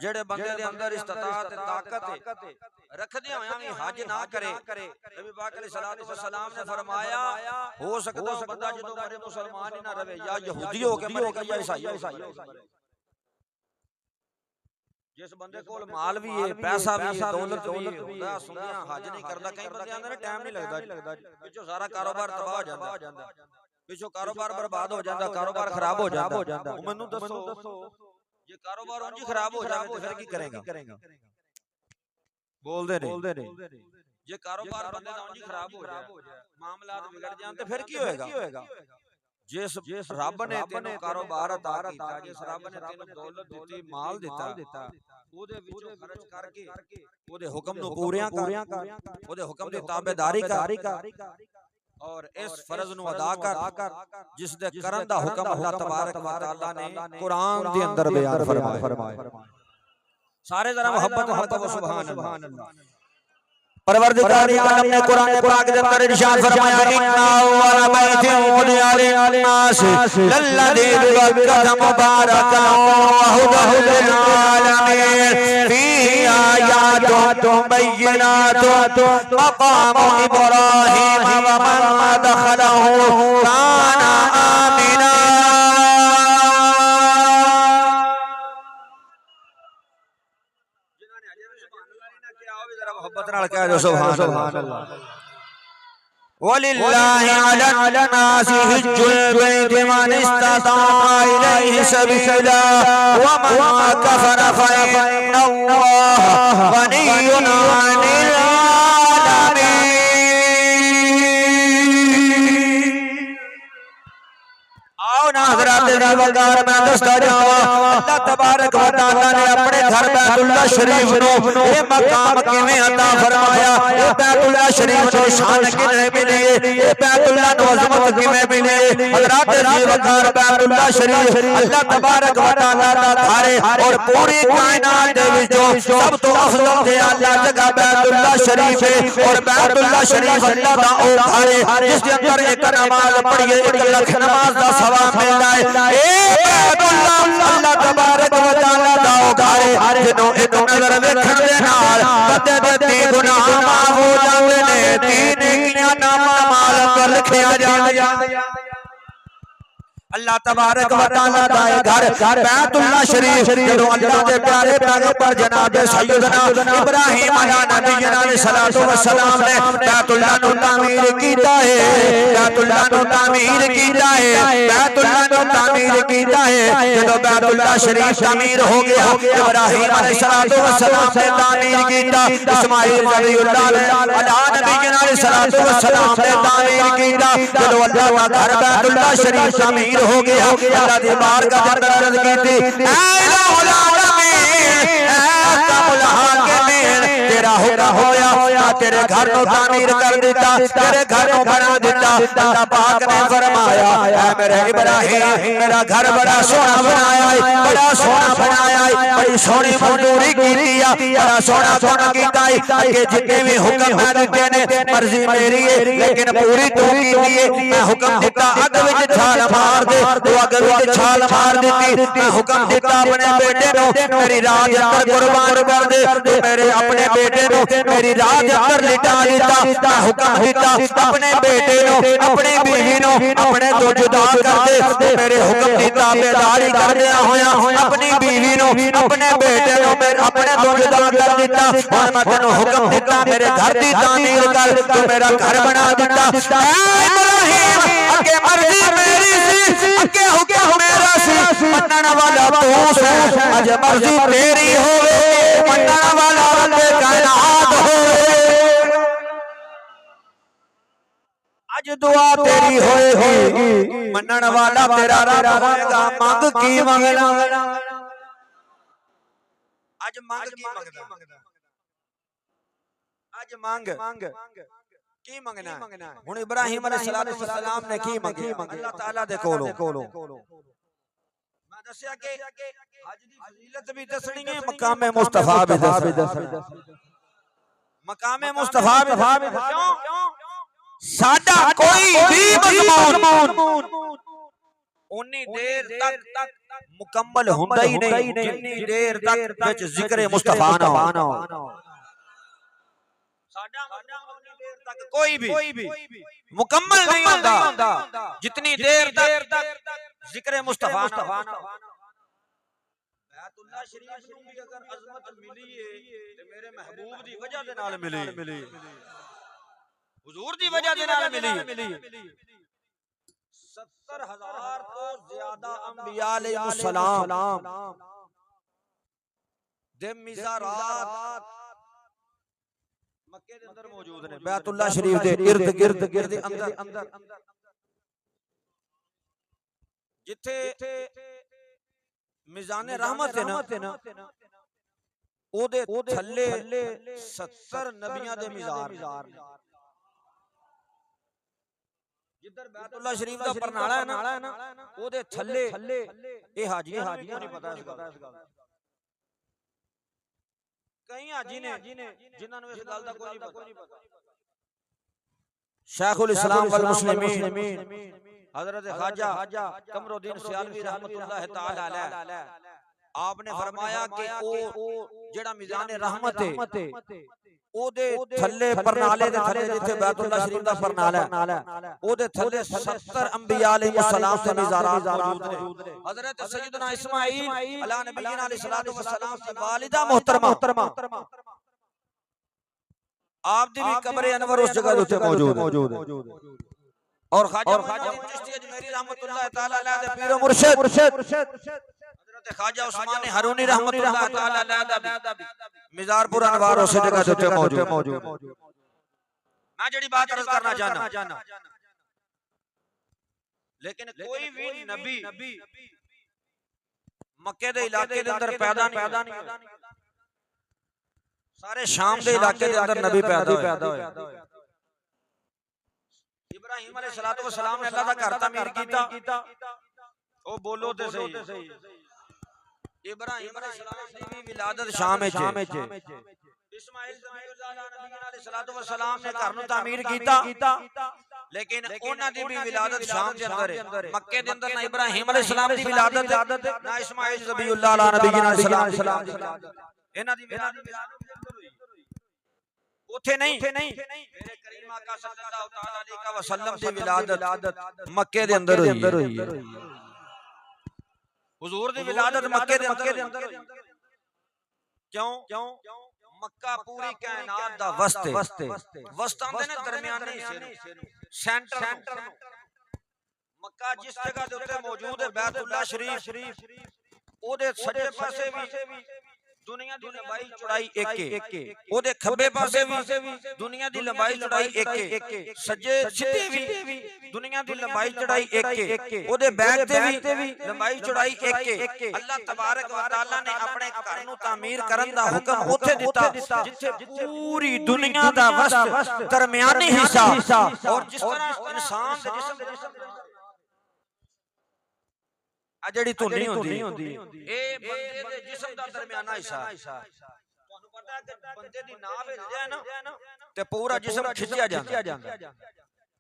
जेड़े बंदे दे अंदर इस्तिताअत ताकत रखदे होया भी हज ना करे, नबी पाक अलैहि सलाम ने फरमाया हो सकदा है बंदा जदों मरे मुसलमान ही ना रहे, या यहूदी हो के मरेगा या ईसाई हो के मरेगा। जिस बंदे कोल माल भी है, पैसा भी है, दौलत भी है, सुनिया हज नहीं करदा, कई बंदे आंदे ने टाइम नहीं लगदा, पिछों सारा कारोबार तबाह हो जांदा, पिछों कारोबार बर्बाद हो जांदा, कारोबार खराब हो जांदा। मैनू दसो जे कारोबार उंज ही खराब हो जावे ते फिर की करेगा? बोलदे नहीं। जे कारोबार बंदे दा उंज ही खराब हो जाए, मामलात बिगड़ जान ते फिर की होएगा? जिस रब ने तेनू कारोबार अता कीता, जिस रब ने तेनू दौलत दित्ती, माल दित्ता, ओदे विचों खर्च करके ओदे हुक्म नू पूरियां कर, ओदे हुक्म दी ताबेदारी कर और इस फर्ज नू अदा कर जिस दे करन दा हुक्म अल्लाह तबारक व तआला ने कुरान दे अंदर बयान फरमाया। सारे जरा मोहब्बत नाल कहो सुभान अल्लाह। परवरदिगार आलम ने कुरान पाक के अंदर इरशाद फरमाया इन्ना अव्वल बैतिन वुदिअ लिन्नास लल्लज़ी बिबक्कत मुबारकन व हुदन लिल आलमीन फीही आयातुन बय्यिनातुन मक़ामु इब्राहीम व मन दखलहु काना आमिना। वलिल्लाहि अला नासि हिज्जुल बैति मन इस्तताअ इलैहि सबीला व मन कफर फइन्नल्लाह गनिय्युन अनिल आलमीन। आओ ना हज़रात ज़िलवकार मैं दसदा जावां अल्लाह तबारक व तआला ने अपने घर बैतुल्लाह शरीफ नूं ये मकाम किवें अता फरमाया, ये बैतुल्लाह शरीफ नूं शान किवें मिली, ये बैतुल्लाह नूं अज़मत किवें मिली। हज़रात ज़िलवकार बैतुल्लाह शरीफ अल्लाह तबारक व तआला दा घर और पूरी कायनात दे विचों सब तो अफजल ते आला जगह बैतुल्लाह शरीफ है और बैतुल्लाह शरीफ अल्लाह दा ओ घर है जिस दे अंदर एक नमाज पढ़िए 1 लाख नमाज दा सवाब मिलदा है। ए बैतुल्लाह अल्लाह तबारक व तआला दा ओ घर है जिन्हों एक नजर वेखण दे नाल बंदे दे 3 गुनाह माफ हो जांदे ने, 3 नेकियां नामा माल कर लिखिया जांदियां। अल्लाह तबारक व तआला दा घर बैतुल्लाह शरीफ जदों अल्लाह दे प्यारे पैगंबर जनाब सैयदना इब्राहीम अलैहिस्सलातु वस्सलाम ने बैतुल्लाह नु तामीर कीता है, बैतुल्लाह नु तामीर कीता है, बैतुल्लाह नु तामीर कीता है। जदों बैतुल्लाह शरीफ तामीर हो गया, इब्राहीम अलैहिस्सलातु वस्सलाम ने तामीर कीता, इस्माइल ज़बीहुल्लाह अला नबीना अलैहिस्सलातु वस्सलाम ने तामीर कीता। जदों अल्लाह दा घर बैतुल्लाह शरीफ तामीर हो गया, अल्लाह दी बारगाह के अंदर अर्ज़ कीती ऐ इलाहुल आलमीन ऐ कामुल हाकिमीन तेरा हुक्म होया तेरे घर को तामीर कर दिता, तेरे घर को बना दिता। अल्लाह पाक ने फरमाया ऐ मेरे इब्राहीम मेरा घर बड़ा सोहना बनाया है, बड़ा सोहना बनाया है, बड़ी सोहनी मंजूरी कीती है, बड़ा सोहना सोहना कीता है कि जितने भी हुक्म मैं दिते ने मर्जी मेरी है लेकिन पूरी तू कीती है। मैं हुक्म दिता अग विच छाल मार दे, तू अग विच छाल मार दिती। मैं हुक्म दिता अपने बेटे नो मेरी राह अंदर कुर्बान कर दे, तू मेरे अपने बेटे नो मेरी राह अंदर लिटा दिता। मैं हुक्म दिता अपने बेटे नो अपनी बीवी नो अपने तो जुदा कर दे, तू मेरे हुक्म दी ताबेदारी करदे होया अपनी बीवी नो अपने बेटे नो अपने तो जुदा कर दिता। हुण मैं तैनूं हुक्म दिता मेरे घर दी तामीर कर, तू मेरा घर बना दिता। ऐ इब्राहीम अगे मर्जी मेरी सी, अगे हुक्म मेरा सी, मनण वाला तू सी, अज मर्जी तेरी होवे मनण वाला रब कायनात होवे। अज दुआ तेरी होएगी मनण वाला तेरा रब होएगा। मंग की मंगना अज मंग की मंगदा, अज मंग की मंगना है। हुण इब्राहीम अलैहिस्सलातु वस्सलाम ने की मंगी अल्लाह ताला दे कोलों। मैं दस्या कि हज दी फजीलत भी दसनी है, मकामे मुस्तफा भी दसना, मकामे मुस्तफा भी क्यों साडा कोई भी मजमून उन्नी देर तक ਮੁਕੰਮਲ ਹੁੰਦਾ ਹੀ ਨਹੀਂ ਜਿੰਨੀ ਦੇਰ ਤੱਕ ਵਿੱਚ ਜ਼ਿਕਰ ਮੁਸਤਫਾ ਨਾ ਹੋ। ਸਾਡਾ ਉਨੀ ਦੇਰ ਤੱਕ ਕੋਈ ਵੀ ਮੁਕੰਮਲ ਨਹੀਂ ਹੁੰਦਾ ਜਿਤਨੀ ਦੇਰ ਤੱਕ ਜ਼ਿਕਰ ਮੁਸਤਫਾ ਨਾ ਹੋ। बैतुल्लाह शरीफ ਨੂੰ ਵੀ ਅਗਰ ਅਜ਼ਮਤ ਮਿਲੀ ਏ ਤੇ ਮੇਰੇ ਮਹਿਬੂਬ ਦੀ ਵਜ੍ਹਾ ਦੇ ਨਾਲ ਮਿਲੀ, हुजूर ਦੀ ਵਜ੍ਹਾ ਦੇ ਨਾਲ ਮਿਲੀ। 70,000 ਤੋਂ ਜ਼ਿਆਦਾ ਅੰਬਿਆ अलैहिस्सलाम ਦੇ ਮਿਜ਼ਾਰਾਤ ਮੱਕੇ ਦੇ ਅੰਦਰ ਮੌਜੂਦ ਨੇ। बैतुल्लाह शरीफ ਦੇ इर्द गिर्द अंदर ਜਿੱਥੇ मिजाने रहमत है ना ओदे थल्ले 70 नबियां दे मिज़ार जिधर बैतुल्लाह शरीफ दा परनाला है ना ओदे थल्ले ए हाजियां को नहीं पता इस गल कई हाजी ने जिन्हां नूं इस गल दा कोई नहीं पता। शेखुल इस्लाम वल मुस्लिमीन हजरत ख्वाजा कमरुद्दीन सियालवी रहमतुल्लाह तआला अलैह आपने फरमाया कि ओ जेड़ा मिजान रहमत है ओदे थल्ले परनाले दे थल्ले जिथे बैतुल्लाह शरीफ दा परनाला है ओदे थल्ले 70 अंबिया अलैहिस्सलाम दे मिज़ारात मौजूद ने। हजरत सैयदना इस्माइल अला नबीना अलैहिस्सलातु वस्सलाम की वालिदा मोहतरमा आप दी भी कब्र अनवर उस जगह उते मौजूद है। और ख्वाजा चिश्ती अजमेरी रहमतुल्लाह तआला अलैह दे पीर मुर्शिद हजरत ख्वाजा उस्मान हारूनी रहमतुल्लाह तआला अलैह दा मिज़ारपुर अनवार उस जगह ते मौजूद। मैं जेड़ी बात अर्ज करना चाहना लेकिन कोई भी नबी मक्के दे इलाके दे अंदर पैदा नहीं सारे शाम दे इलाके दे अंदर नबी पैदा होए। इब्राहिम अलैहिस्सलातु वस्सलाम ने अल्लाह दा घर तामीर कीता ओ बोलो ते सही। इब्राहिम अलैहिस्सलाम दी भी विलादत शाम विच इस्माइल नबी अलैहिस्सलातु वस्सलाम ने घर नु तामीर कीता लेकिन उन्हां दी भी विलादत शाम दे अंदर है। मक्के दे अंदर ना इब्राहिम अलैहिस्सलाम दी विलादत ना इस्माइल ज़बीउल्लाह अला नबी अलैहिस्सलाम इन्हां दी विलादत उथे नहीं मेरे करीम आका सल्लल्लाहु तआला अलैहि वसल्लम दी विलादत मक्के दे अंदर हुई है। हुजूर दी विलादत मक्के दे अंदर क्यों मक्का पूरी कायनात दा वस्त आंदे ने दरमियाने हिस्से नु सेंटर मक्का जिस जगह दे उत्ते मौजूद है बैतुल्लाह शरीफ ओदे सज्जे पासे भी दुनिया दी लंबाई चौड़ाई एक ओदे खब्बे पासे भी दुनिया दी लंबाई चौड़ाई एक सज्जे सीधे भी दुनिया दी लंबाई चौड़ाई एक ओदे बैक ते भी लंबाई चौड़ाई एक। अल्लाह तबारक व तआला ने अपने घर नु तामीर करन दा हुक्म ओथे दिता जिथे पूरी दुनिया दा वस्त दरमियानी हिस्सा और जिस तरह इंसान दे जिस्म आ जेड़ी धुनी होंदी ए बंदे दे जिस्म दा दरमियाना हिस्सा ਤੁਹਾਨੂੰ ਪਤਾ ਹੈ ਕਿ ਬੰਦੇ ਦੀ ਨਾਭ ਹਿੱਲਦੀ ਹੈ ਨਾ ਤੇ ਪੂਰਾ ਜਿਸਮ ਖਿੱਚਿਆ ਜਾਂਦਾ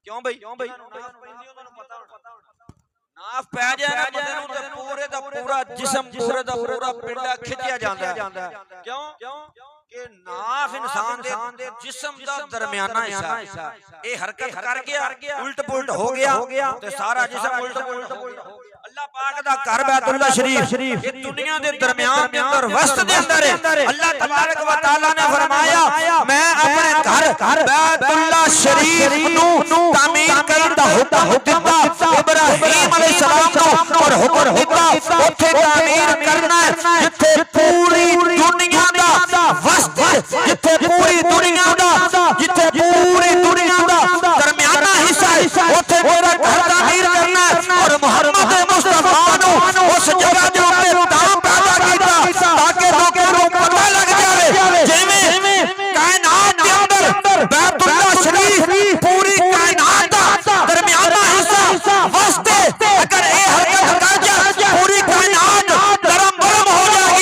ਕਿਉਂ ਬਈ ਨਾਭ ਪੈਂਦੀ ਉਹਨਾਂ ਨੂੰ ਪਤਾ ਹੋਣਾ ਨਾਭ ਪੈ ਜਾਏ ਨਾ ਬੰਦੇ ਨੂੰ ਤੇ ਪੂਰੇ ਦਾ ਪੂਰਾ ਜਿਸਮ ਪੂਰੇ ਦਾ ਪੂਰਾ ਪਿੰਡਾ ਖਿੱਚਿਆ ਜਾਂਦਾ ਕਿਉਂ कि नाफ इंसान दे जिस्म दा दरमियाना हिस्सा ए हरकत कर गया उल्ट पुल्ट हो गया ते सारा जिस्म उल्ट पुल्ट अल्लाह पाक दा घर बैतुल्लाह शरीफ ये दुनिया दे दरमियान दे अंदर वस्त दे अंदर अल्लाह तबारक व तआला ने फरमाया मैं अपने घर बैतुल्लाह शरीफ नु तामीर करन दा हुक्म दिता इब्राहिम अलैहिस्सलाम को और हुक्म दिता ओथे तामीर करना जिथे पूरी दुनिया दा जिथे पूरी दुनिया दा दरमियाना हिस्सा उथे मेरा घर तामीर करना और मोहम्मद मुस्तफा नु उस जगह दे ऊपर तां पैदा कीता ताकि लोकां नु पता लग जावे जिवें कायनात दे अंदर बैतुल्लाह शरीफ पूरी कायनात दा दरमियाना हिस्सा वस्ते अगर ए हरकत कर जा पूरी कायनात धर्म बरम हो जाए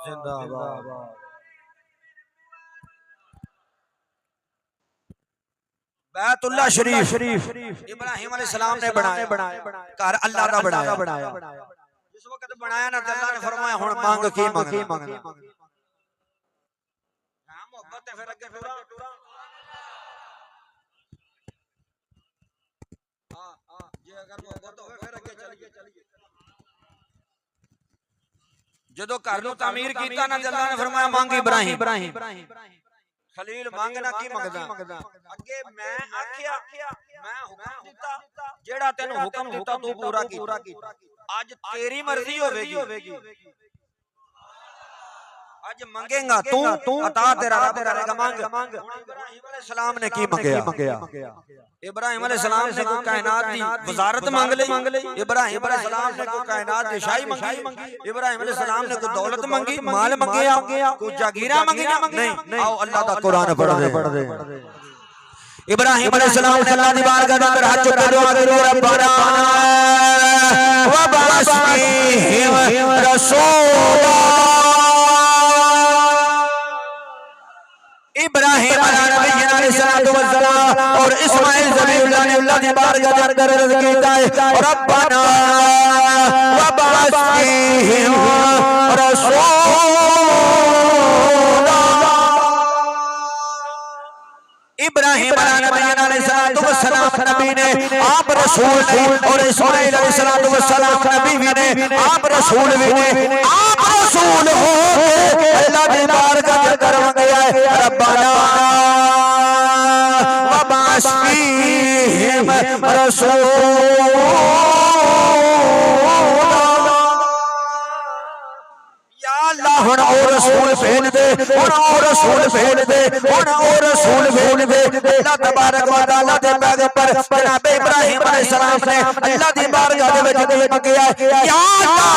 जिंदाबाद। बैतुल्लाह शरीफ इब्राहिम अलैहिस्सलाम ने बनाया, घर अल्लाह दा बनाया। जिस वक्त बनाया ना अल्लाह ने फरमाया हुण मंग की मंगना। हां मोहब्बत है फिर अगे टुरा। हां जे अगर मोहब्बत होवे फिर अगे चलिए। जदों घर नु तामीर कीता ना अल्लाह ने फरमाया मंग इब्राहिम। खलील मंगना की मंगदा अगे मैं आखिया मैं हुक्म दिता जेड़ा तेनु हुक्म दिता तू पूरा कीता। आज तेरी मर्जी होवेगी। आज मंगेगा तू अता तेरा रब करेगा। मंग इब्राहिम अलैहिस्सलाम ने की मंगया। इब्राहिम अलैहिस्सलाम ने को कायनात दी वजारत मांग ली। इब्राहिम अलैहिस्सलाम ने को कायनात दी शाही मांगी। इब्राहिम अलैहिस्सलाम ने को दौलत मांगी, माल मांगया, को जागीरा मांगिया। नहीं आओ अल्लाह दा कुरान पढ़ दे। इब्राहिम अलैहिस्सलाम ने अल्लाह दी बारगाह में हाथ जोड़ के दुआ की रब्बना व बअस फीहिम रसूला। इब्राहिम अलैहिस्सलाम और इस्माइल ज़बीहुल्लाह ने अल्लाह की बारगाह में अर्ज़ कीता है रब्बना व बअस फीहिम रसूला। इब्राहिम अलैहिस्सलाम नबी ने आप रसूल ने और इस्माइल अलैहिस्सलाम नबी भी ने आप रसूल भी ने आप रसूल हो के अल्लाह की बारगाह में करवा गया है रब्बना व बअस फीहिम रसूला। हुण और रसूल भेज दे, हुण और रसूल भेज दे, हुण और रसूल भेज दे। अल्लाह तबारक व तआला दे पैगंबर जनाब इब्राहिम अलैहिस्सलाम ने अल्लाह दी बारगाह दे विच दुआ किया या अल्लाह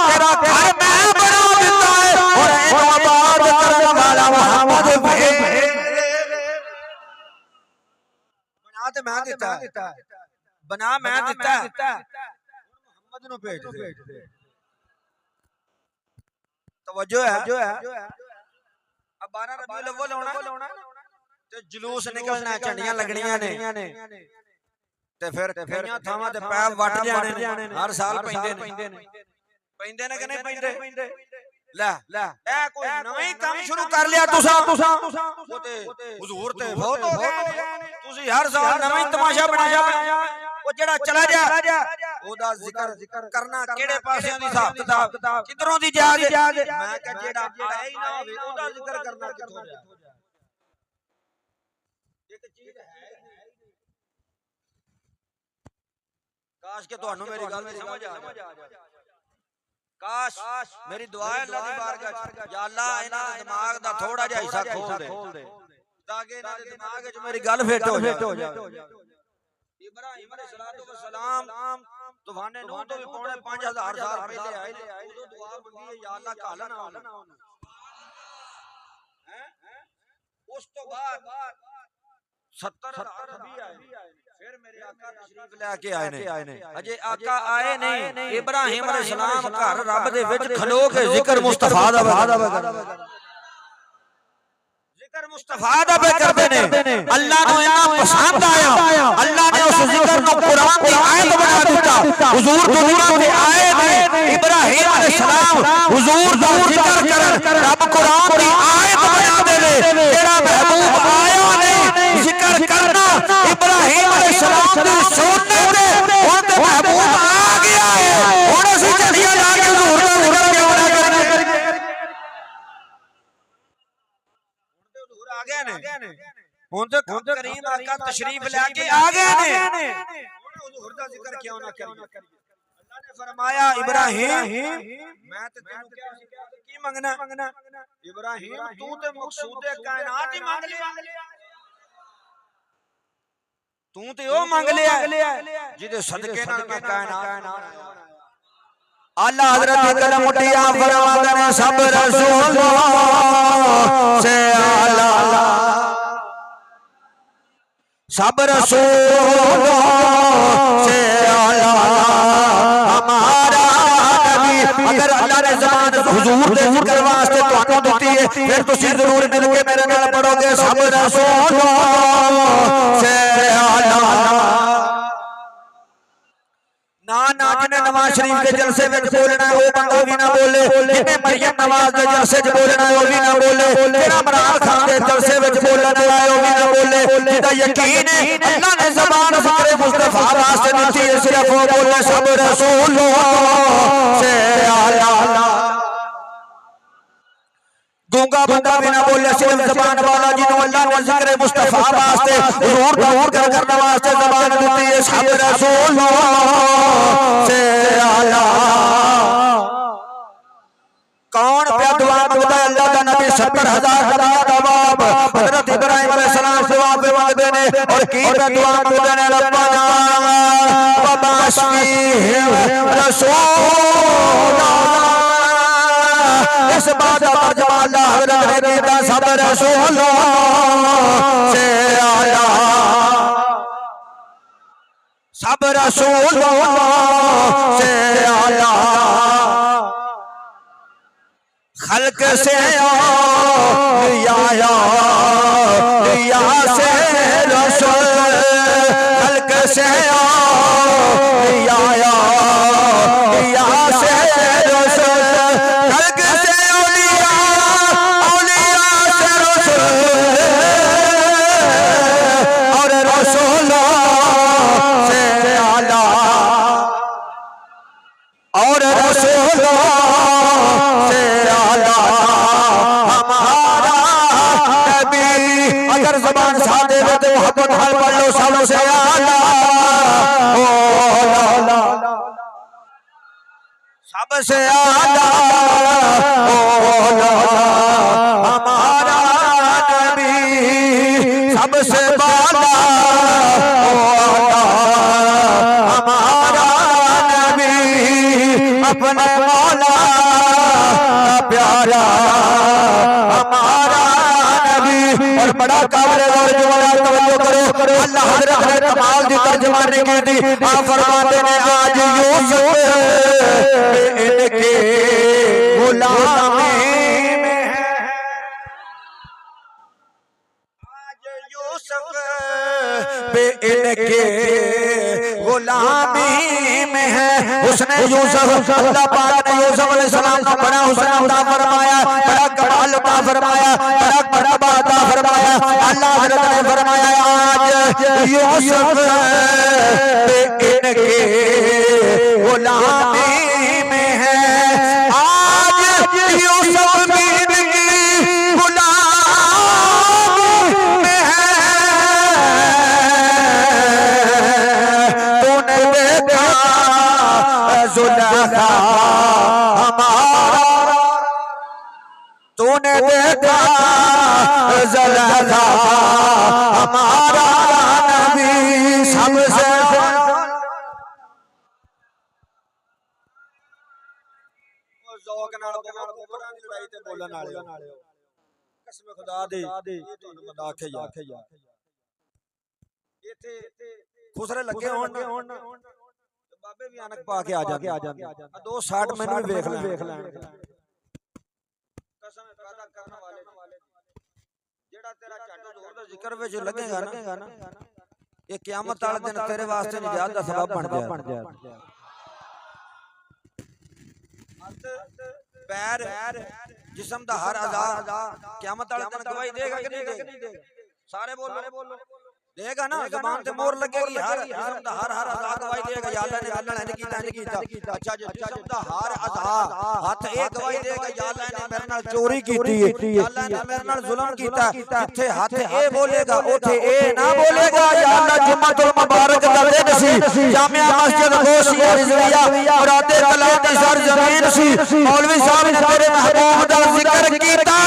तेरा घर मैं बना दिता है और इन्हू आबाद करने वाला मुहम्मद भेज। बना ते मैं दिता, बना मैं दिता, मुहम्मद नू भेज दे। तवज्जो है। अब 12 रबीउल अव्वल होना ते जुलूस निकलना, झंडियां लगनियां ने ते फिर कईयां थावां ते पैप वट जाने ने। हर साल पैंदे ने कि नहीं पैंदे? लै ए कोई नवीं काम शुरू कर लिया तुसा ओ ते हुजूर ते बहुत हो गए। तुसी हर साल नवीं तमाशा बनाया ओ जेड़ा चला जा ओदा जिक्र करना केड़े पासियां दी हिसाब किताब किधरों दी जा। मैं कह जेड़ा आया ही ना होवे ओदा जिक्र करना किथों जा। एक चीज है काश के तुहानू मेरी गल समझ आ जाए। काश मेरी दुआ है अल्लाह दी बारगाह या अल्लाह इन्हां दे दिमाग दा थोड़ा जिहा हिस्सा खोल दे ताकि इन्हां दे दिमाग विच मेरी गल फिट हो जाए। इब्राहिम अलैहिस्सलाम तूफाने नूह तो भी पौने 5000 साल पहले आए ने। उदों दुआ मंगी या अल्लाह घाल ना हैं। उस तो बाद 70,000 नबी आए फिर मेरे आका तशरीफ लेके आए ने। अजे आका आए नहीं इब्राहिम अलैहिस्सलाम घर रब दे विच खलो के जिक्र मुस्तफा दा जिक्र मुस्तफा दा करदे ने। अल्लाह नु इतना पसंद आया अल्लाह ने उस जिक्र नु कुरान दी आयत बना दिता। हुजूर दुनिया में आए ने इब्राहिम अलैहिस्सलाम हुजूर दा जिक्र करन रब कुरान दी आयत बना दे जेड़ा महबूब आया ने जिक्र करना इब्राहिम अलैहिस्सलाम दी सुनने ते हुन ते महबूब आ गया है। हुन असि चढ़िया ला के हुजूर दा जिक्र क्यों ना करना। आ गए ने हुन ते करीम आका तशरीफ लेके आ गए ने। हुजूर दा जिक्र क्यों ना करिए। अल्लाह ने फरमाया इब्राहिम मैं ते तेनु क्या की मंगना। इब्राहिम तू ते मकसूद कायनात ही मांग लिया। तू ते ओ मांग लिया जिदे सदके नाल मैं कायनात। आला हजरत कलम उठिया फरमाते ने सब रसूल से आला सब रसूल से आला हमारा नबी। अगर अल्लाह ने ज़बान हुजूर दे जिक्र वास्ते तुहानू दित्ती है फिर तुसीं जरूर मिल के मेरे नाल पढ़ोगे सब रसूल से आला ना ना जिन्हें नवाज शरीफ के जलसे में बोलना है वो बंदा भी ना बोले जिन्हें मरियम नवाज के जलसे में बोलना है वो भी ना बोले जिन्हें इमरान खान के जलसे में बोलना है वो भी ना बोले जिदा यकीन है अल्लाह ने ज़बान ज़िक्र मुस्तफा वास्ते दी है सिर्फ वो बोले सब रसूल से आला गूंगा बंदा भी ना बोले सिर्फ ज़बान वाला जिन्होंने अल्लाह ने ज़िक्र मुस्तफा वास्ते हुजूर का करने वास्ते ज़बान दी है सब रसूल से आला कौन पे दुआ मंगदा अल्लाह दा नबी 70,000 का जवाब हजरत इब्राहिम अलैहिस्सलाम जवाब मंगदे ने और की पे दुआ मंगदे ने रब्बना व बाशफी रसूल इस बात का तर्जुमा अल्लाह हजरत ने किया सब रसूल से आला सब रसूल से आला खल्क से या से रसूल खल्क से या से रसूल खल्क से औलिया से रसूल और रसूल से आला और रसूल से आला हमारा नबी अगर ज़बान सादे में तो मोहब्बत हाल पढ़ लो सबसे आला सबसे आला हमारा नबी सबसे बाला हमारा नबी अपने मौला प्यारा हमारा नबी और बड़ा काबिल और जवान तवज्जो करो अल्लाह हज़रत ने कमाल दी तर्जुमानी की थी आप फरमाते ने आज यूसुफ इनके गुलामी में है आज यूसुफ पे इनके गुलामी में है उसने यूसुफ अल्लाह पाक ने यूसुफ अलैहिस्सलाम को बड़ा हुस्न अता फरमाया बड़ा कमाल अता फरमाया बड़ा मर्तबा अता फरमाया अल्लाह हज़रत ने फरमाया आज यूसुफ पे इनके गुलामी में है आज यूसुफ भी इनकी गुलामी में है तूने देखा जुल्फ़ा हमारा तूने देखा जुल्फ़ा हमारा नबी सबसे ज़ौक़ नाल बोलना लड़ाई ते बोलण वाले कसम खुदा दी तुहानू बंदा आखे यार इथे खुसरे लगे होण बाबे भी अनक पा के आ जांदे दो 60 मैनू भी वेख लैण कसम पैदा करने वाले जेड़ा तेरा झट जोर दा जिक्र विच लगेगा ना ये क़यामत वाले दिन तेरे वास्ते निजात दा सबब बन जाए पैर जिस्म दा हर अज़ा क़यामत वाले दिन गवाही देगा कि नहीं देगा सारे बोलो देगा ना ज़बान ते मोहर लगेगी हर जिस्म दा हर अज़ा गवाही देगा या अल्लाह ने गल्ला नहीं कीता अच्छा जो जिस्म दा हर अज़ा हाथ ए गवाही देगा या अल्लाह ने मेरे नाल चोरी कीती है या अल्लाह ने मेरे नाल जुल्म कीता जिथे हाथ ए बोलेगा उथे ए ना बोलेगा या अल्लाह जुम्मतुल मुबारक दा दिन सी जामिया मस्जिद गोशिया रिजविया मुरादे कला दी सरजमीन सी मौलवी साहब ने तेरे महबूब दा जिक्र कीता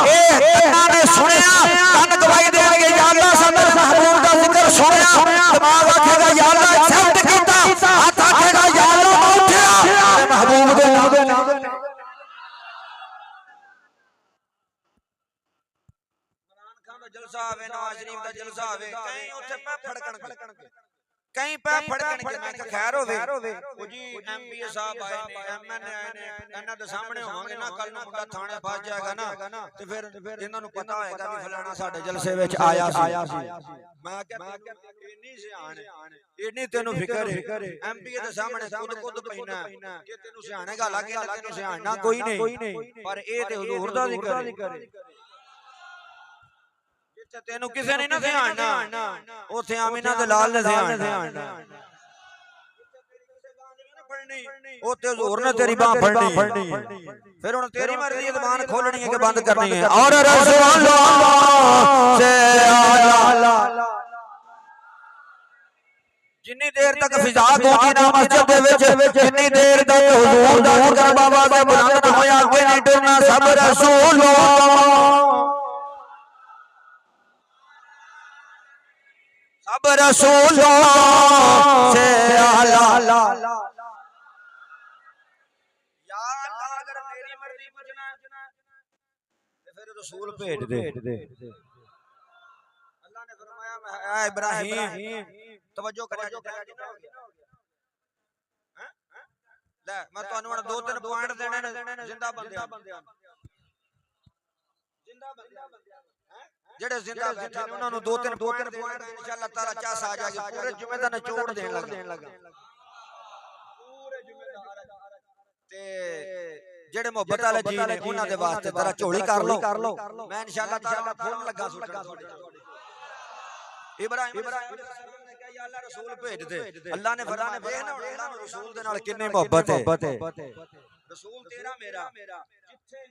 ए कन्ना ने सुनिया कन गवाही देंगे या अल्लाह सदर महबूब दा जिक्र सुनिया दिमाग आखेगा या अल्लाह एक्सेप्ट कीता हाथ आखेगा या अल्लाह उठिया महबूब दे नाम इमरान खान दा जलसा आवे नवाज शरीफ दा जलसा आवे कहीं उथे मैं फड़कण ਕਈ ਪੈ ਫੜਕਣਗੇ ਮੈਂ ਕਿਹਾ ਖੈਰ ਹੋਵੇ ਉਹ ਜੀ ਐਮਪੀਏ ਸਾਹਿਬ ਆਏ ਨੇ ਐਮਐਨਏ ਆਏ ਨੇ ਇਹਨਾਂ ਦੇ ਸਾਹਮਣੇ ਹੋਵਾਂਗੇ ਨਾ ਕੱਲ ਨੂੰ ਮੁੰਡਾ ਥਾਣੇ ਫਸ ਜਾਏਗਾ ਨਾ ਤੇ ਫਿਰ ਇਹਨਾਂ ਨੂੰ ਪਤਾ ਹੋਏਗਾ ਵੀ ਫਲਾਣਾ ਸਾਡੇ ਜਲਸੇ ਵਿੱਚ ਆਇਆ ਸੀ ਮੈਂ ਕਿਹਾ ਇੰਨੀ ਸਿਆਣ ਇੰਨੀ ਤੈਨੂੰ ਫਿਕਰ ਹੈ ਐਮਪੀਏ ਦੇ ਸਾਹਮਣੇ ਖੁਦ ਪੈਣਾ ਕਿ ਤੈਨੂੰ ਸਿਆਣੇਗਾ ਲੱਗੇ ਤੈਨੂੰ ਸਿਆਣਨਾ ਕੋਈ ਨਹੀਂ ਪਰ ਇਹ ਤੇ ਹਜ਼ੂਰ ਦਾ ਜ਼ਿਕਰ ਹੈ ਤੈਨੂੰ ਕਿਸੇ ਨੇ ਨਾ ਸਿਆਣਨਾ ਉੱਥੇ ਆਮੀਨਾ ਦੇ ਲਾਲ ਨੇ ਸਿਆਣਨਾ ਉੱਥੇ ਹਜ਼ੂਰ ਨੇ ਤੇਰੀ ਬਾਹ ਫੜਨੀ ਫਿਰ ਹੁਣ ਤੇਰੀ ਮਰਜ਼ੀ ਜ਼ਬਾਨ ਖੋਲਣੀ ਹੈ ਕਿ ਬੰਦ ਕਰਨੀ ਹੈ ਔਰ ਰਸੂਲ ਸੇ ਆਲਾ ਜਿੰਨੀ ਦੇਰ ਤੱਕ ਫਿਜ਼ਾ ਗੂੰਜੀ ਨਾ ਮਸਜਿਦ ਦੇ ਵਿੱਚ ਜਿੰਨੀ ਦੇਰ ਤੱਕ ਹਜ਼ੂਰ ਦਾ ਜ਼ਿਕਰ ਬਾਬਾ ਦਾ ਬੁਲੰਦ ਨਾ ਹੋਇਆ ਅੱਗੇ ਨਹੀਂ ਟੁਰਨਾ ਸਭ ਰਸੂਲ सब रसूलों से आला या अल्लाह अगर मेरी मर्जी पूछना तो फिर रसूल भेज दे अल्लाह ने फरमाया मैं इब्राहिम तवज्जो करें ले मैं ਤੁਹਾਨੂੰ ਹੁਣ 2-3 ਪੁਆਇੰਟ ਦੇਣੇ ਨੇ ਜ਼ਿੰਦਾ ਬੰਦਿਆਂ ਜਿਹੜੇ ਜ਼ਿੰਦਾ ਬੈਠੇ ਨੇ ਉਹਨਾਂ ਨੂੰ 2-3 ਪੁਆਇੰਟ ਇਨਸ਼ਾਅੱਲਾ ਤਾਲਾ ਚਾਸ ਆ ਜਾਏਗੀ ਪੂਰੇ ਜੁਮੇ ਦਾ ਨਿਚੋੜ ਦੇਣ ਲੱਗਾ ਪੂਰੇ ਜੁਮੇ ਦਾ ਤੇ ਜਿਹੜੇ ਮੁਹੱਬਤ ਵਾਲੇ ਜੀ ਨੇ ਉਹਨਾਂ ਦੇ ਵਾਸਤੇ ਜ਼ਰਾ ਝੋਲੀ ਕਰ ਲਓ ਮੈਂ ਇਨਸ਼ਾਅੱਲਾ ਤਾਲਾ ਫੁੱਲ ਲੱਗਾ ਸੁੱਟਣ ਇਬਰਾਹੀਮ ਨੇ ਕਿਹਾ ਯਾ ਅੱਲਾ ਰਸੂਲ ਭੇਜ ਦੇ ਅੱਲਾ ਨੇ ਫਰਮਾਇਆ ਵੇਖ ਨਾ ਅੱਲਾ ਨੂੰ ਰਸੂਲ ਦੇ ਨਾਲ ਕਿੰਨੀ ਮੁਹੱਬਤ ਹੈ ਰਸੂਲ ਤੇਰਾ ਮੇਰਾ ਜਿੱਥੇ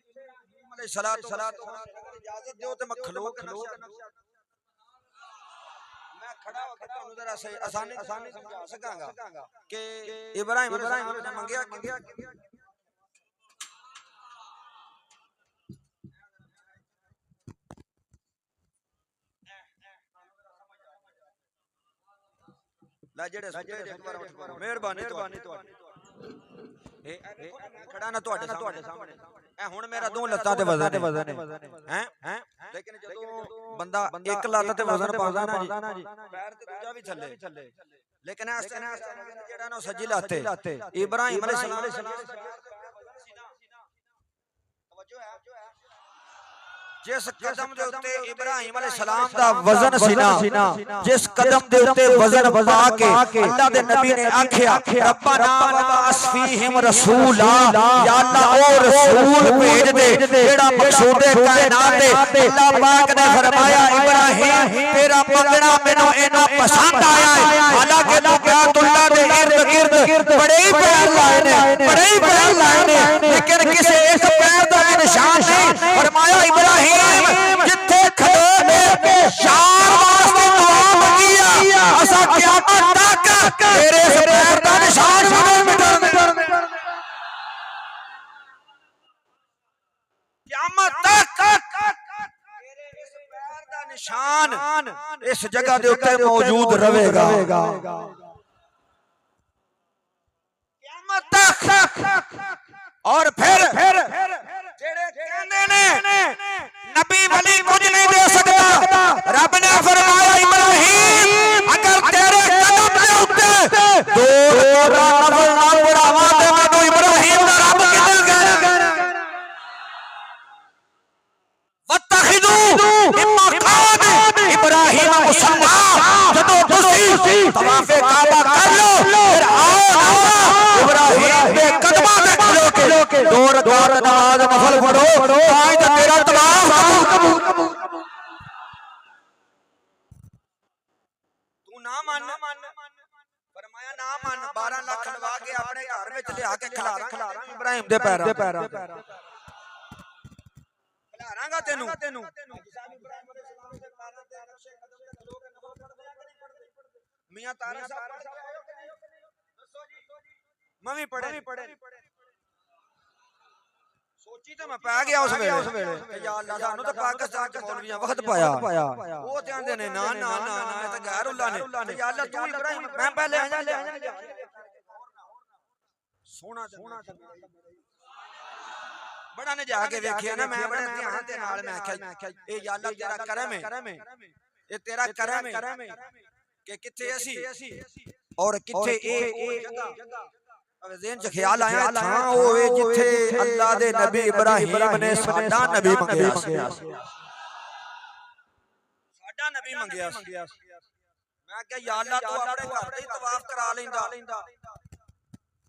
सलात इजाजत दो तो मैं खलो मैं खड़ा होकर ਤੁਹਾਨੂੰ ਜ਼ਰਾ ਆਸਾਨੀ ਸਮਝਾ ਸਕਾਂਗਾ ਕਿ ਇਬਰਾਹੀਮ ਨੇ ਮੰਗਿਆ ਲੈ ਜਿਹੜੇ ਮਿਹਰਬਾਨੀ ਤੁਹਾਡੀ ਖੜਾ ਨਾ ਤੁਹਾਡੇ ਸਾਹਮਣੇ ਇਹ ਹੁਣ ਮੇਰਾ ਦੋ ਲੱਤਾਂ ਤੇ ਵਜ਼ਨ ਹੈ ਲੇਕਿਨ ਜਦੋਂ ਬੰਦਾ ਇੱਕ ਲੱਤ ਤੇ ਵਜ਼ਨ ਪਾਉਂਦਾ ਨਾ ਜੀ ਪੈਰ ਤੇ ਦੂਜਾ ਵੀ ਥੱਲੇ ਲੇਕਿਨ ਇਸ ਤਰ੍ਹਾਂ ਜਿਹੜਾ ਨਾ ਸੱਜੀ ਲੱਤ ਇਬਰਾਹੀਮ ਅਲੈਹਿਸਸਲਾਮ ਤਵੱਜੋ ਹੈ जिस कदम दे उत्ते इब्राहिम अलैहिस्सलाम दा वजन सी ना जिस कदम दे उत्ते वजन पा के अल्लाह दे नबी ने आख्या रब्बना वबास फीहिम रसूला या अल्लाह ओ रसूल भेज दे जेड़ा मकसूदे कायनात है अल्लाह पाक ने फरमाया इब्राहिम तेरा मंगना मैनू इना पसंद आया है हालांकि तू बैतुल्लाह दे इर्द-गिर्द बड़े ही पैर लाए ने लेकिन किसी एक पैर दा निशान नहीं फरमाया इब्राहिम जिथे खड़े के शान वास्ते दुआ मंगी असा क़यामत तक तेरे इस पैर दा निशान नहीं मिटण क़यामत तक तेरे इस पैर दा निशान इस जगह दे उत्ते मौजूद रहेगा क़यामत तक और फिर जेड़े कहंदे ने नबी वली कुछ नहीं दे सकता रब ने फरमाया इब्राहिम अगर तेरे कदम दे उत्ते दो नफल ना पढ़ावां ते मैनू इब्राहिम दा रब किधर गया वत्तखिदू मकाम इब्राहिम मुसल्ला जदों तुसी तवाफे काबा कर लो फिर आओ इब्राहिम दे कदमां ते खलो के दो रकात नमाज नफल पढ़ो आज तेरा तवाफ कबूल तू ना मान फरमाया ना मान 12 लाख लगा के अपने घर में लिया के खिलारा इब्राहिम दे पैरां खिलारांगा तेनू मियां तारा साहब दसो जी मैं भी पढ़े सोची तो मैं पै गया उस वेले या अल्लाह सानू तो पाकिस्तान च मौलवियां वक्त पाया वो कहंदे ने ना ना ना ये तो गैर उल्लाह ने या अल्लाह तू इब्राहिम मैं पहले सोना बड़ा ने जाके देखिया ना मैं बड़े ध्यान दे नाल मैं आख्या ए या अल्लाह तेरा करम है ये तेरा करम है कि किथे असी और किथे ए जगह ज़हन च ख्याल आया था होवे जिथे अल्लाह दे नबी इब्राहिम ने साडा नबी मंगया साडा नबी मंगया मैं क्या या अल्लाह तू अपने घर दे तवाफ करा लेंदा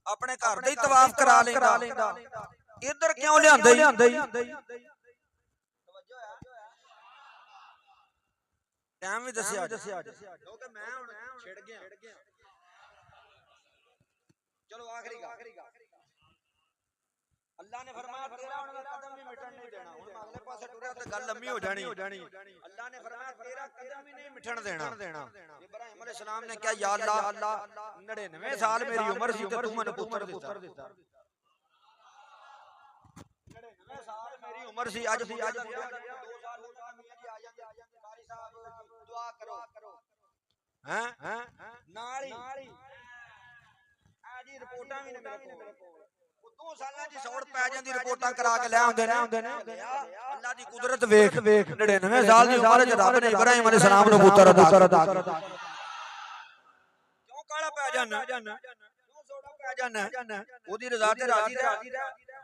अपने घर दे तवाफ करा लेंदा इधर क्यों लियांदा टाइम भी दसिया क्योंकि मैं हुण छिड़ गया चलो आखिरी अल्लाह ने फरमाया तेरा हुण कदम भी मिटन नहीं देना हुण मैं अगले पासे टुरया ते गल लंबी हो जानी अल्लाह ने फरमाया तेरा कदम भी नहीं मिटन देना इब्राहिम अलैहि सलाम ने कहा या अल्लाह 99 साल मेरी उम्र सी ते तू मैनू पुत्र दिता 99 साल मेरी उम्र सी आज 2 साल हो गए मियां जी आ जांदे कारी साहब दुआ करो हैं नाल ही जी रिपोर्टां भी ने मेरे को 2 सालां दी सौड़ पै जांदी रिपोर्टां करा के ले आंदे ने अल्लाह दी कुदरत वेख 99 साल दी उम्र च रब ने इब्राहिम अलैहि सलाम नु पुत्र अता करता क्यों काला पै जाना क्यों सोड़ा पै जाना ओदी रज़ा ते राजी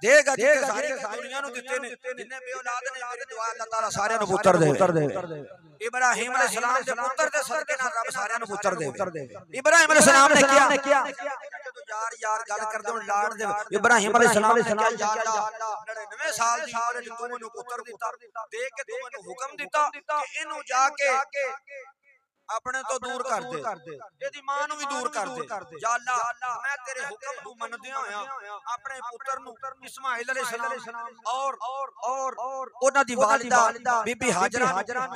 देगा जिते सारी दुनिया नु दिते ने जिन्ने बे औलाद ने मेरी दुआ अल्लाह ताला सारे नु पुत्र दे इब्राहिम अलैहि सलाम दे पुत्र दे सदके नाल रब सारे नु पुत्र दे इब्राहिम अलैहि सलाम ने किया यार गल कर दो लाड़ दे इब्राहिम अलैहि सलाम ने या अल्लाह 99 साल दी उम्र च तू मैनू पुत्र दिता दे के तू मैनू हुक्म दिता कि इनु जाके अपने तो दूर कर दे तेरी मां नु भी दूर कर दे या अल्लाह मैं तेरे हुक्म नु मनदे होया अपने पुत्र नु इस्माइल अलैहि सलाम और ओना दी वालिदा बीबी हाजरा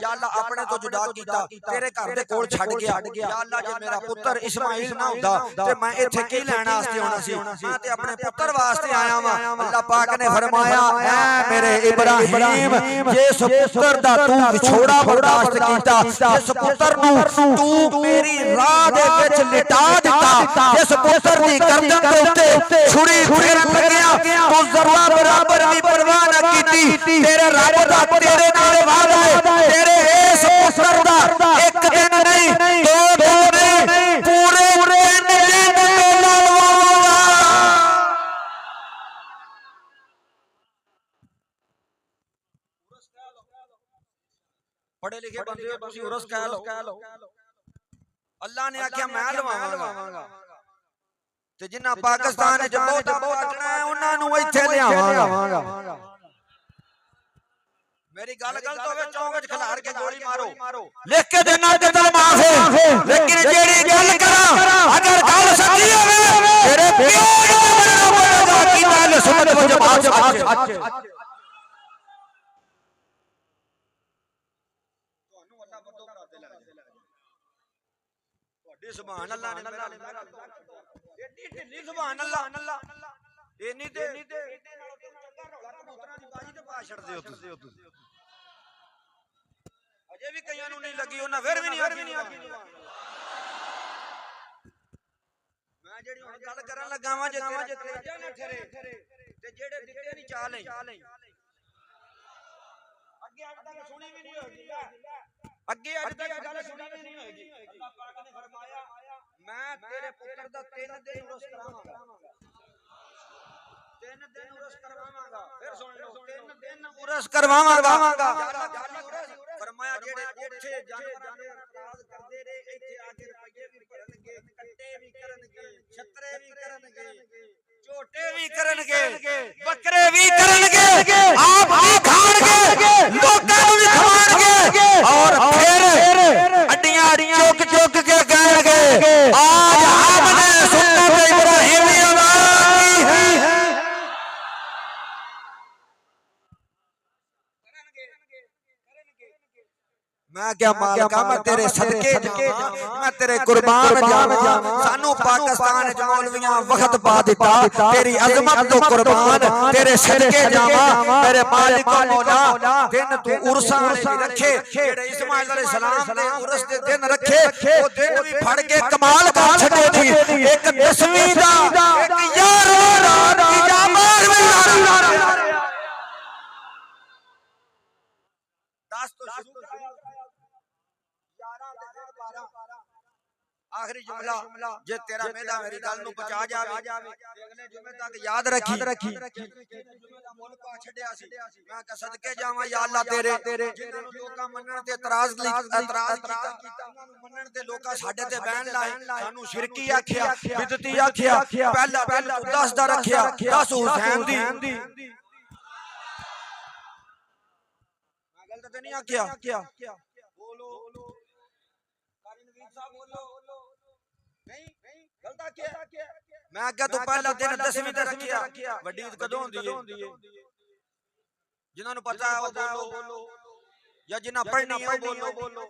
या अल्लाह अपने तो जुदा कीता तेरे घर दे कोल छड़ गया या अल्लाह जे मेरा पुत्र इस्माइल ना हुंदा ते मैं इथे की लेना वास्ते होना सी मैं ते अपने पुत्र वास्ते आया वां अल्लाह पाक ने फरमाया ऐ मेरे इब्राहिम जिस पुत्र दा तू विछोड़ा बर्दाश्त कीता जिस पुत्र नु तू मेरी राह दे विच लिटा दिता जिस पुत्र दी गर्दन दे उत्ते छुरी फेरन लगया तू जरा बराबर भी परवाह ना कीती तेरे रब दा तेरे नाल वादा है तेरे इस पुत्र दा एक दिन नहीं 2 दिन नहीं पूरे 3 दिन मेला लवाऊंगा पढ़े लिखे बंदे हो तुसी उरस कह लो अल्लाह ने आख्या मैं लवावांगा ते जिन्ना पाकिस्तान च बहुता पाटना है उन्हां नु इथे लियावांगा मेरी गल गलत होवे चौक च खिलाड़ के गोली मारो लिख के देना कतल माफ है लेकिन जेड़ी गल करा अगर गल सच्ची होवे तेरे प्यो ने बोलेगा कि अहले सुन्नत व जमात सच ਤੁਹਾਨੂੰ ਅੱਲਾ ਬੰਦੋ ਕਰਾਤੇ ਲੱਗ ਤੁਹਾਡੀ ਸੁਭਾਨ ਅੱਲਾ ਨੇ ਮੇਰਾ ਏਡੀ ਢਿੱਲੀ ਸੁਭਾਨ ਅੱਲਾ ਇੰਨੀ ਤੇ ਇਹਦੇ ਨਾਲ ਚੰਗਾ ਰੌਲਾ ਕਬੂਤਰਾਂ ਦੀ ਬਾਜੀ ਤੇ ਪਾ ਛੱਡਦੇ ਹੋ ਤੁਸੀਂ ਅਜੇ ਵੀ ਕਈਆਂ ਨੂੰ ਨਹੀਂ ਲੱਗੀ ਉਹਨਾਂ ਫਿਰ ਵੀ ਨਹੀਂ ਆਖੀ ਮੈਂ ਜਿਹੜੀ ਹੁਣ ਗੱਲ ਕਰਨ ਲੱਗਾ ਵਾਂ ਜੇ ਤੇਜਾ ਨਾ ਠਰੇ ਤੇ ਜਿਹੜੇ ਦਿੱਤੇ ਨਹੀਂ ਚਾਹ ਲਈ ਅੱਗੇ ਅੱਜ ਤੱਕ ਸੁਣੀ ਵੀ ਨਹੀਂ ਹੋਗੀ ਅੱਗੇ ਅੱਜ ਤੱਕ ਗੱਲ ਸੁਣੀ ਵੀ ਨਹੀਂ ਹੋਗੀ ਅੱਲਾਹ ਪਾਕ ਨੇ ਫਰਮਾਇਆ ਮੈਂ ਤੇਰੇ ਪੁੱਤਰ ਦਾ 3 ਦਿਨ ਉਰਸ ਕਰਾਵਾਂਗਾ 3 ਦਿਨ ਉਰਸ ਕਰਵਾਵਾਂਗਾ ਫਿਰ ਸੁਣ ਲਓ 3 ਦਿਨ ਉਰਸ ਕਰਵਾਵਾਂਗਾ फरमाया जेड़े कोठे जानवरां दे अपराध करदे ने इथे आके रुपये भी भरनगे कट्टे भी करनगे छतरे भी करनगे झोटे भी करनगे बकरे भी करनगे आप भी खाणगे लोकां नूं भी खवाणगे और फिर अड्डियां चुक के कहणगे आज हमने सुन्नत इब्राहिमी अदा की है मैं क्या मालिका मैं तेरे सदके जावां मैं तेरे कुर्बान जावां सानू पाकिस्तान च मौलवियां वक्त पा दिता तेरी अजमत तो कुर्बान तेरे सदके जावां मेरे मालिक मौला दिन तू उर्सां वाले रखे जेड़े इस्माइल अलैहि सलाम दे उर्स दे दिन रखे ओ दिन भी फड़ के कमाल कर छड़े थी एक 10वीं दा एक 11वीं रात की जा 12वीं रात 10 तो शुरू 11 ते 12 आखिरी जुमला जे तेरा मेरा मेरी गल नूं पहुंचा जावे अगले जुमे तक याद रखी मैं कह सदके जावां या अल्लाह तेरे जिन्हां नूं लोकां मनण ते इतराज कीता मनण ते लोकां साडे ते बैन लाए सानू शिरकी आखिया बिदती आखिया पहला गल तू 10 दा रखिया 10 हुसैन दी मैं गलत ते नहीं आखिया बोलो मैं क्या तू पहला दिन 10वीं ते रखिया वड्डी ईद कदों होंदी है जिन्हां नूं पता है वो बोलो या जिन्हां पढ़नी है वो बोलो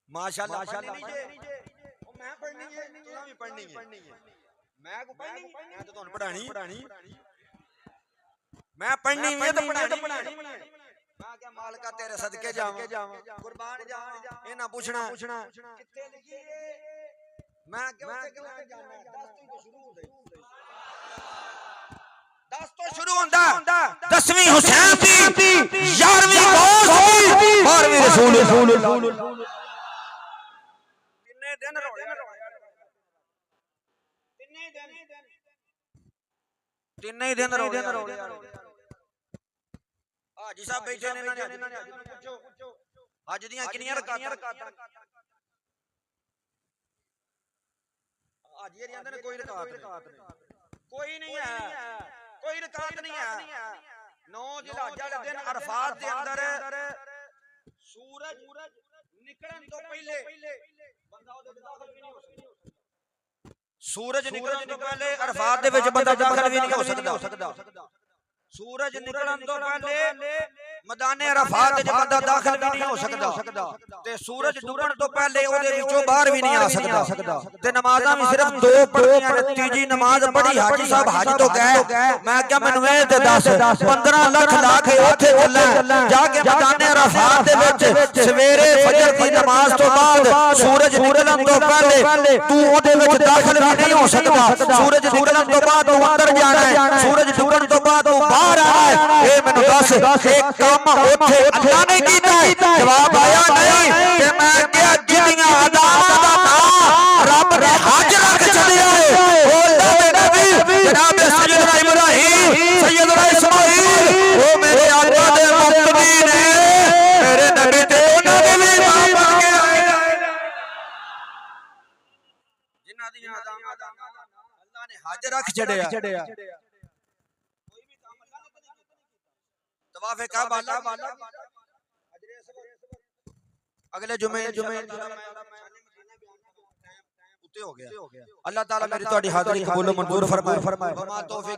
माशाअल्लाह मैं पढ़नी है तू भी पढ़नी है मैं को पढ़नी मैं तो तुहानू पढ़ानी मैं पढ़नी है तो पढ़ानी मैं क्या मालका तेरे सदके जावां कुर्बान जावां इना पूछना किथे लिखी है मैं क्या उसे क्यों जाना 10 तो शुरू होंदा 10वीं हुसैन दी 11वीं गौस दी 12वीं रसूल कितने दिन रोड़े तिन्ने दिन रोड़े हाजी साहब बैठे ने इन्हां ने पूछो अज दियां किन्नियां रकातां हाजी रियां ने कोई रकात नहीं है कोई रकात नहीं है 9 जिलहज वाले दिन अरफात दे अंदर सूरज निकलण तो पहले बंदा ओदे दाखल भी नहीं हो सकदा सूरज निकलण तो पहले अरफात दे विच बंदा दाखल भी नहीं हो सकदा सूरज निकलन तो पहले मैदाने अरफात विच बंदा दाखल भी नहीं हो सकदा ते सूरज डुबण तो पहले ओदे विचों बाहर भी नहीं आ सकदा ते नमाज़ां भी सिर्फ 2 पढ़नियां ने तीजी नमाज पढ़ी हाजी साहब हज तो गए मैं क्या मैनूं ए ते दस 15 लाख लाख ओथे चला जाके मैदाने अरफात दे विच सवेरे फजर दी नमाज तो बाद सूरज निकलन तो पहले तू ओदे विच दाखल भी नहीं हो सकदा सूरज निकलन तो बाद तू अंदर जाना है सूरज डुबण तो बाद तू बाहर आना है ए मैनूं दस एक काम ओथे अल्लाह ने कीता जवाब आया नहीं कि मैं क्या जिन्नियां अदावां दा नाम रब ने हज रख छड़िया है ओ अल्लाह दे नबी जनाब सैयदना इब्राहीम सैयदना इस्माइल ओ मेरे आका दे मुक्तदी ने मेरे नबी ते उन्हां दे भी नाम बन के आए जिन्हां दी अदावां दा अल्लाह ने हज रख छड़िया तवाफ़े काबा अगले जुमे उत्ते हो गया अल्लाह ताला मेरी तुहाडी हाज़री कबूल मंजूर फरमाए।